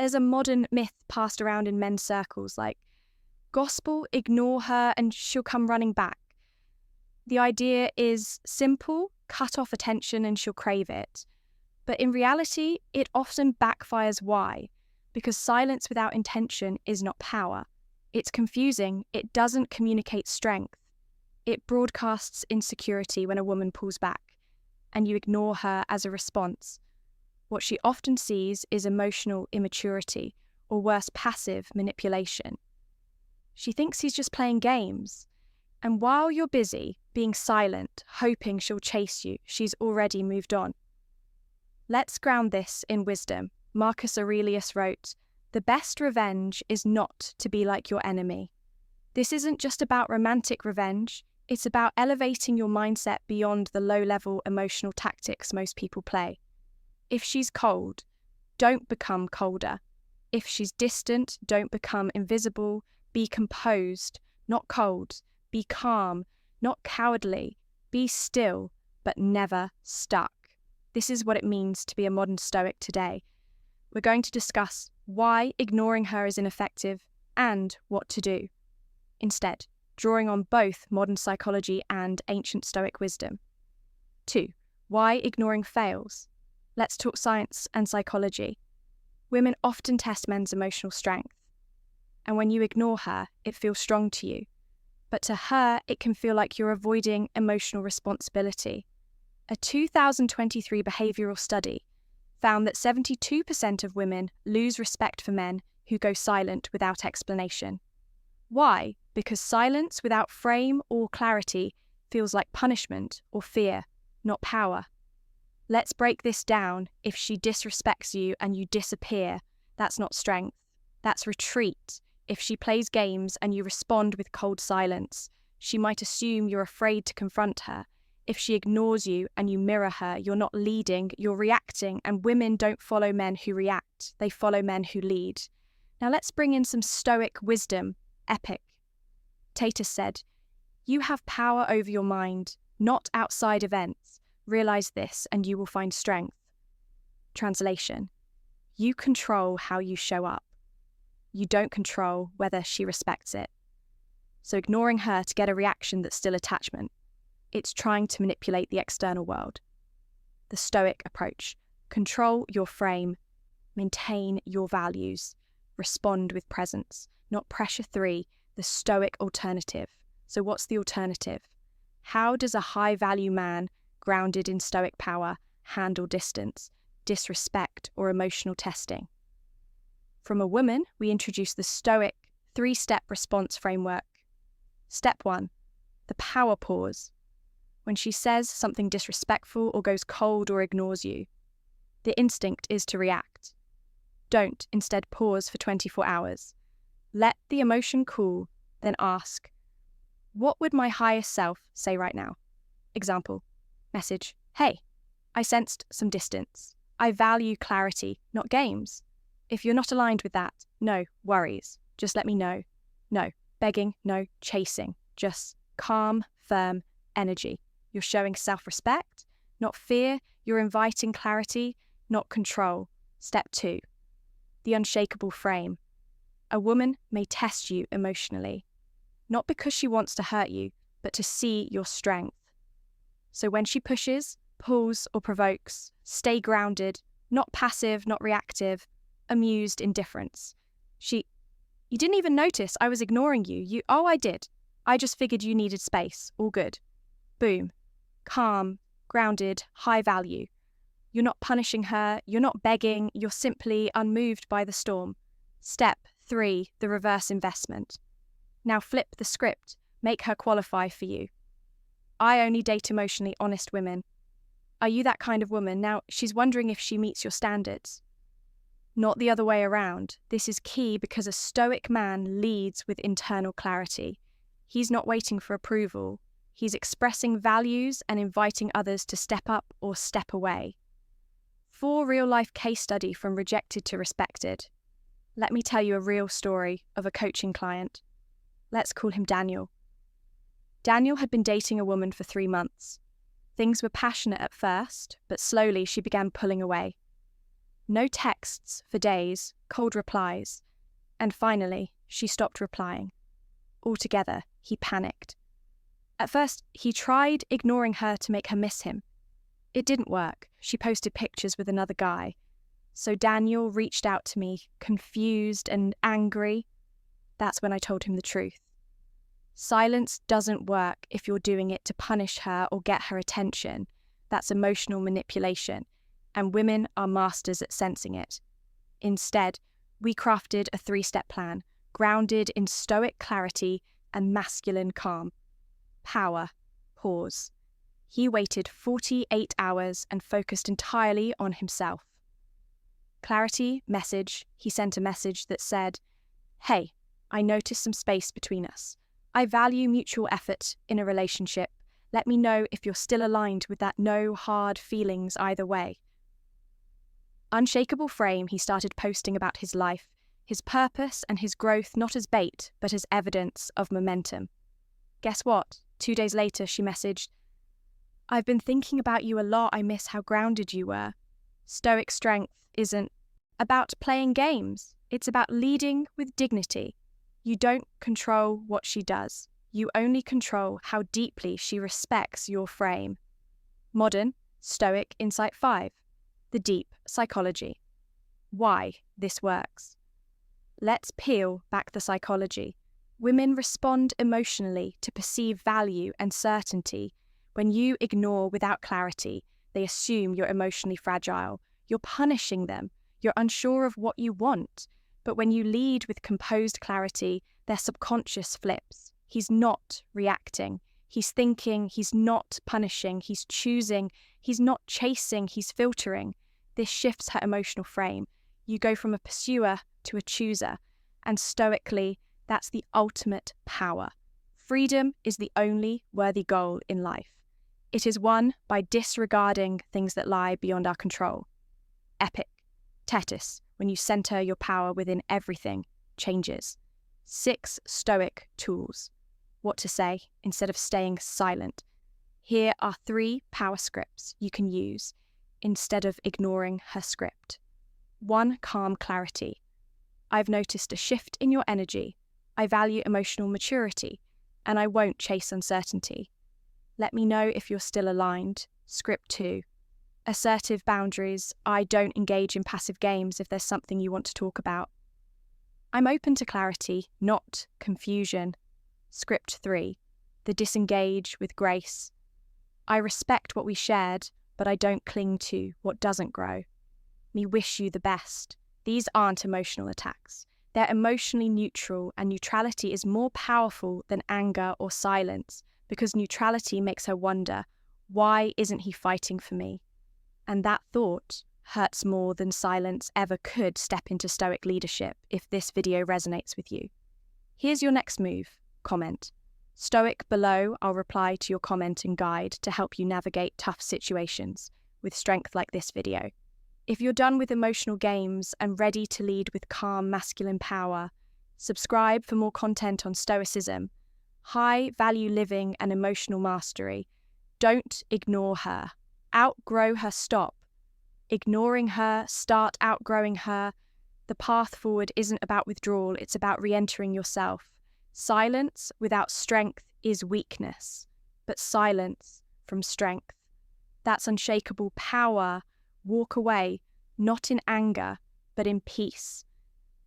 There's a modern myth passed around in men's circles like, gospel, ignore her and she'll come running back. The idea is simple, cut off attention and she'll crave it. But in reality, it often backfires. Why? Because silence without intention is not power. It's confusing, it doesn't communicate strength. It broadcasts insecurity when a woman pulls back, and you ignore her as a response. What she often sees is emotional immaturity, or worse, passive manipulation. She thinks he's just playing games. And while you're busy being silent, hoping she'll chase you, she's already moved on. Let's ground this in wisdom. Marcus Aurelius wrote, "The best revenge is not to be like your enemy." This isn't just about romantic revenge, it's about elevating your mindset beyond the low-level emotional tactics most people play. If she's cold, don't become colder. If she's distant, don't become invisible. Be composed, not cold. Be calm, not cowardly. Be still, but never stuck. This is what it means to be a modern Stoic today. We're going to discuss why ignoring her is ineffective and what to do instead, drawing on both modern psychology and ancient Stoic wisdom. 2. Why ignoring fails. Let's talk science and psychology. Women often test men's emotional strength. And when you ignore her, it feels strong to you. But to her, it can feel like you're avoiding emotional responsibility. A 2023 behavioural study found that 72% of women lose respect for men who go silent without explanation. Why? Because silence without frame or clarity feels like punishment or fear, not power. Let's break this down. If she disrespects you and you disappear, that's not strength, that's retreat. If she plays games and you respond with cold silence, she might assume you're afraid to confront her. If she ignores you and you mirror her, you're not leading, you're reacting, and women don't follow men who react, they follow men who lead. Now let's bring in some Stoic wisdom, epic. Tatus said, "You have power over your mind, not outside events. Realize this and you will find strength." Translation: you control how you show up. You don't control whether she respects it. So ignoring her to get a reaction that's still attachment. It's trying to manipulate the external world. The Stoic approach: control your frame, maintain your values, respond with presence, not pressure. 3, the Stoic alternative. So what's the alternative? How does a high-value man, grounded in Stoic power, handle distance, disrespect, or emotional testing? From a woman, we introduce the Stoic 3-step response framework. Step 1, the power pause. When she says something disrespectful or goes cold or ignores you, the instinct is to react. Don't instead pause for 24 hours. Let the emotion cool, then ask, what would my highest self say right now? Example, message, "Hey, I sensed some distance. I value clarity, not games. If you're not aligned with that, no worries. Just let me know." No begging, no chasing. Just calm, firm energy. You're showing self-respect, not fear. You're inviting clarity, not control. Step 2, the unshakable frame. A woman may test you emotionally, not because she wants to hurt you, but to see your strength. So when she pushes, pulls, or provokes, stay grounded, not passive, not reactive, amused indifference. You didn't even notice I was ignoring you. Oh, I did. I just figured you needed space. All good. Boom. Calm, grounded, high value. You're not punishing her, you're not begging, you're simply unmoved by the storm. Step 3, the reverse investment. Now flip the script, make her qualify for you. I only date emotionally honest women. Are you that kind of woman? Now she's wondering if she meets your standards. Not the other way around. This is key because a Stoic man leads with internal clarity. He's not waiting for approval. He's expressing values and inviting others to step up or step away. 4 real-life case study from rejected to respected. Let me tell you a real story of a coaching client. Let's call him Daniel. Daniel had been dating a woman for 3 months. Things were passionate at first, but slowly she began pulling away. No texts for days, cold replies. And finally, she stopped replying. Altogether, he panicked. At first, he tried ignoring her to make her miss him. It didn't work. She posted pictures with another guy. So Daniel reached out to me, confused and angry. That's when I told him the truth. Silence doesn't work if you're doing it to punish her or get her attention. That's emotional manipulation, and women are masters at sensing it. Instead, we crafted a 3-step plan, grounded in stoic clarity and masculine calm. Power. Pause. He waited 48 hours and focused entirely on himself. Clarity. Message. He sent a message that said, "Hey, I noticed some space between us. I value mutual effort in a relationship. Let me know if you're still aligned with that no hard feelings either way." Unshakable frame, he started posting about his life, his purpose and his growth not as bait, but as evidence of momentum. Guess what? 2 days later, she messaged, "I've been thinking about you a lot. I miss how grounded you were." Stoic strength isn't about playing games. It's about leading with dignity. You don't control what she does. You only control how deeply she respects your frame. Modern, Stoic Insight 5. The deep psychology. Why this works. Let's peel back the psychology. Women respond emotionally to perceived value and certainty. When you ignore without clarity, they assume you're emotionally fragile. You're punishing them. You're unsure of what you want. But when you lead with composed clarity, their subconscious flips. He's not reacting. He's thinking. He's not punishing. He's choosing. He's not chasing. He's filtering. This shifts her emotional frame. You go from a pursuer to a chooser. And stoically, that's the ultimate power. Freedom is the only worthy goal in life. It is won by disregarding things that lie beyond our control. Epic. Tetis, when you center your power within everything, changes. 6 Stoic tools. What to say instead of staying silent. Here are 3 power scripts you can use instead of ignoring her script. 1. Calm clarity. I've noticed a shift in your energy. I value emotional maturity, and I won't chase uncertainty. Let me know if you're still aligned. Script 2. Assertive boundaries. I don't engage in passive games if there's something you want to talk about. I'm open to clarity, not confusion. Script 3. The disengage with grace. I respect what we shared, but I don't cling to what doesn't grow. Me wish you the best. These aren't emotional attacks. They're emotionally neutral, and neutrality is more powerful than anger or silence because neutrality makes her wonder, why isn't he fighting for me? And that thought hurts more than silence ever could. Step into Stoic leadership if this video resonates with you. Here's your next move. Comment. Stoic below, I'll reply to your comment and guide to help you navigate tough situations with strength like this video. If you're done with emotional games and ready to lead with calm masculine power, subscribe for more content on Stoicism, high value living and emotional mastery. Don't ignore her. Outgrow her. Stop ignoring her. Start outgrowing her. The path forward isn't about withdrawal. It's about re-entering yourself. Silence without strength is weakness, but silence from strength. That's unshakable power. Walk away, not in anger, but in peace.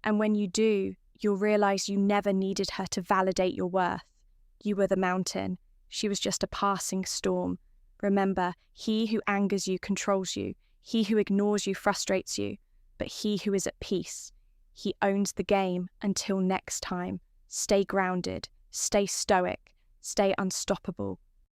And when you do, you'll realize you never needed her to validate your worth. You were the mountain. She was just a passing storm. Remember, he who angers you controls you. He who ignores you frustrates you. But he who is at peace, he owns the game. Until next time, stay grounded, stay stoic, stay unstoppable.